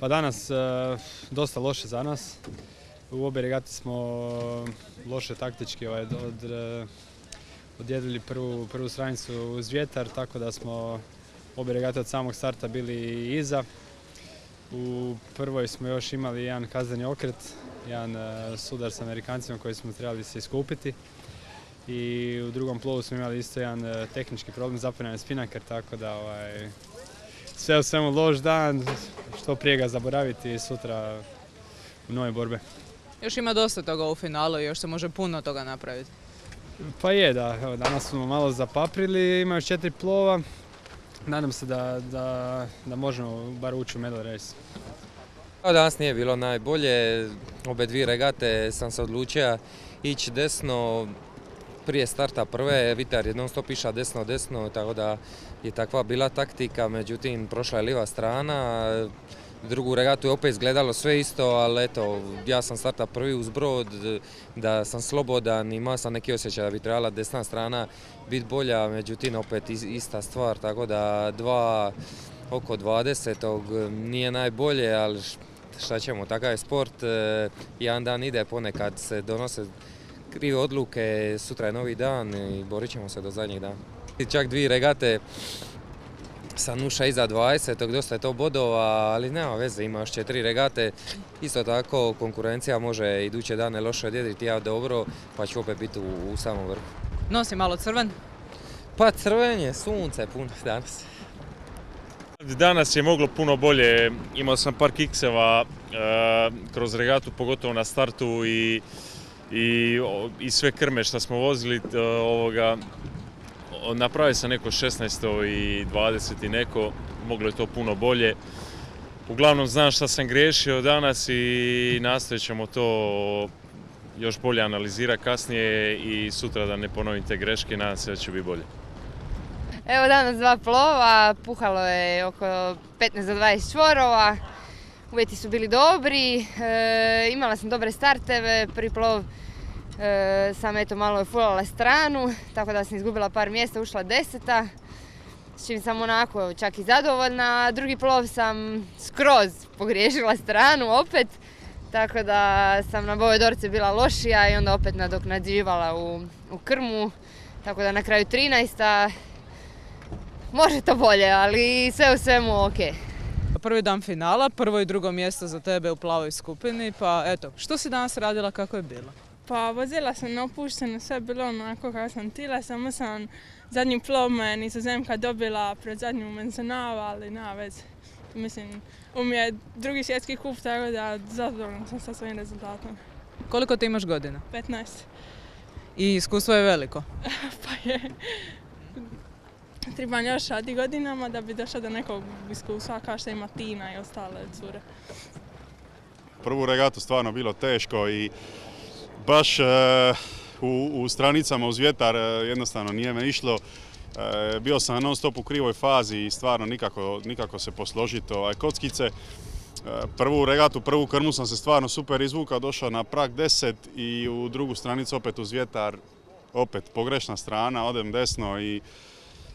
Pa danas dosta loše za nas. U obje regati smo loše taktički odjedili prvu stranicu uz vjetar, tako da smo obje regate od samog starta bili iza. U prvoj smo još imali jedan kazneni okret, jedan sudar s Amerikancima koji smo trebali se iskupiti. I u drugom plovu smo imali isto jedan tehnički problem, zapravo spinnaker, tako da sve u svemu loš dan, što prije ga zaboraviti i sutra u nove borbe. Još ima dosta toga u finalu i još se može puno toga napraviti. Pa je, da. Evo, danas smo malo zapaprili, ima još 4 plova. Nadam se da možemo bar ući u medal race. Danas nije bilo najbolje. Obe dvije regate sam se odlučio ići desno. Prije starta prve, Vitar je non stop išao desno, tako da je takva bila taktika, međutim prošla je lijeva strana. Drugu regatu je opet izgledalo sve isto, ali eto, ja sam starta prvi uz brod, da sam slobodan, imao sam neki osjećaj da bi trebala desna strana biti bolja, međutim opet ista stvar, tako da oko 20. nije najbolje, ali šta ćemo, takav je sport, jedan dan ide, ponekad se donose krive odluke, sutra je novi dan i borit ćemo se do zadnjeg dana. Čak dvije regate sa Nuša iza 20. dosta je to bodova, ali nema veze, ima još 4 regate. Isto tako konkurencija može iduće dane loše odjedriti, ja dobro, pa ću opet biti u samom vrhu. Nosi malo crven? Pa crven je, sunce puno danas. Danas je moglo puno bolje, imao sam par kikseva kroz regatu, pogotovo na startu i sve krme što smo vozili, napravio sam neko 16. i 20. i neko, moglo je to puno bolje. Uglavnom znam šta sam griješio danas i nastojat ćemo to još bolje analizirati kasnije i sutra da ne ponovim te greške, nadam se da će biti bolje. Evo danas 2 plova, puhalo je oko 15 do 20 čvorova, uvjeti su bili dobri, imala sam dobre starteve, prvi plov sam malo fulala stranu, tako da sam izgubila par mjesta, ušla 10. S čim sam onako čak i zadovoljna, a drugi plov sam skroz pogriješila stranu opet, tako da sam na Bovoj Dorci bila lošija i onda opet nadoknađivala u krmu, tako da na kraju 13. Može to bolje, ali sve u svemu ok. Prvi dan finala, prvo i drugo mjesto za tebe u plavoj skupini, pa eto, što si danas radila, kako je bilo? Pa vozila sam napušteno, sve bilo onako kako sam htjela, samo sam zadnji plov me Nizozemka dobila, pred zadnju mencionava, ali nema veze. Mislim, mi je drugi svjetski kup, tako da zadovoljna sam sa svojim rezultatom. Koliko ti imaš godina? 15. I iskustvo je veliko? Pa je. Trebam još radi godinama da bi došla do nekog iskustva kao što ima Tina i ostale cure. Prvu regatu stvarno bilo teško i baš u stranicama uz vjetar jednostavno nije me išlo. Bio sam non stop u krivoj fazi i stvarno nikako se posložiti kockice. Prvu regatu, prvu krmu sam se stvarno super izvukao, došao na prag 10 i u drugu stranicu opet uz vjetar, opet pogrešna strana, odem desno i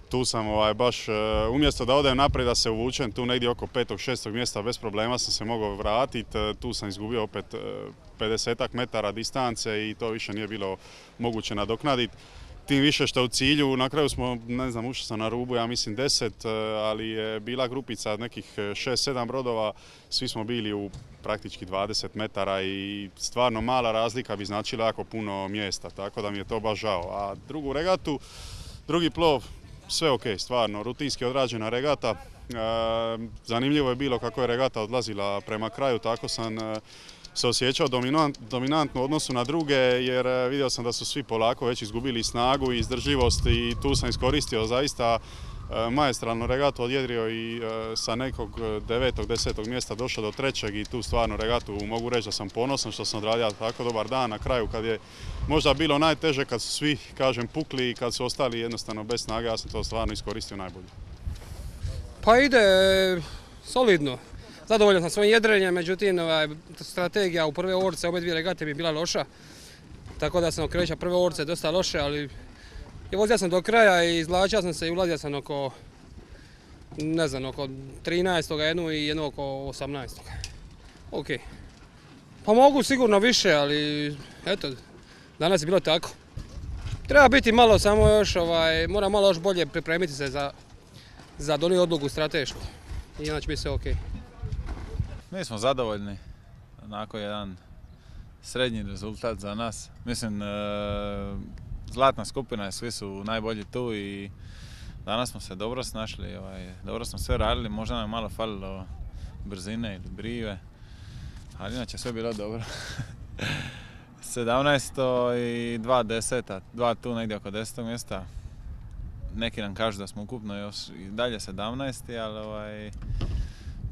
tu sam baš, umjesto da odem naprijed da se uvučem, tu negdje oko 5. 6. mjesta bez problema sam se mogao vratiti, tu sam izgubio opet 50 metara distance i to više nije bilo moguće nadoknaditi. Tim više što u cilju, na kraju smo, ne znam, ušao sam na rubu, ja mislim 10, ali je bila grupica nekih 6-7 brodova, svi smo bili u praktički 20 metara i stvarno mala razlika bi značila jako puno mjesta, tako da mi je to baš žao. A drugu regatu, drugi plov, sve ok, stvarno, rutinski odrađena regata. Zanimljivo je bilo kako je regata odlazila prema kraju, tako sam se osjećao dominantno u odnosu na druge, jer vidio sam da su svi polako već izgubili snagu i izdržljivost i tu sam iskoristio zaista maestralnu regatu, odjedrio i sa nekog 9. 10. mjesta došao do 3. i tu stvarno regatu mogu reći da sam ponosan što sam odradio tako dobar dan na kraju kad je možda bilo najteže kad su svi, kažem, pukli i kad su ostali jednostavno bez snage, ja sam to stvarno iskoristio najbolje. Pa ide solidno. Zadovoljan sam svojim jedrenjem, međutim strategija u prve orce, obe dvije regate bi bila loša. Tako da sam okrećao prve orce dosta loše, ali vozio sam do kraja i izvlačio sam se i ulazio sam oko ne znam, oko 13. jednu i jednu oko 18. Ok. Pa mogu sigurno više, ali eto, danas je bilo tako. Treba biti malo samo još, mora malo još bolje pripremiti se za doniju odluku stratešku. I inače bi se ok. Mi smo zadovoljni, onako jedan srednji rezultat za nas. Mislim, zlatna skupina je, svi su najbolji tu i danas smo se dobro snašli, dobro smo sve radili, možda nam je malo falilo brzine ili brive, ali inače sve bilo dobro. 17. i 2 tu negdje oko 10. mjesta. Neki nam kažu da smo ukupno još i dalje 17. ali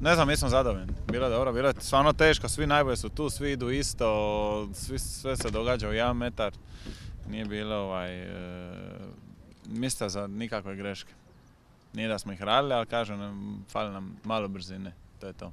ne znam, mi smo zadovoljni. Bilo je dobro, bilo je stvarno teško, svi najbolji su tu, svi idu isto, sve se događa u 1 metar. Nije bilo mjesta za nikakve greške. Nije da smo ih radili, ali kažem, fali nam malo brzine, to je to.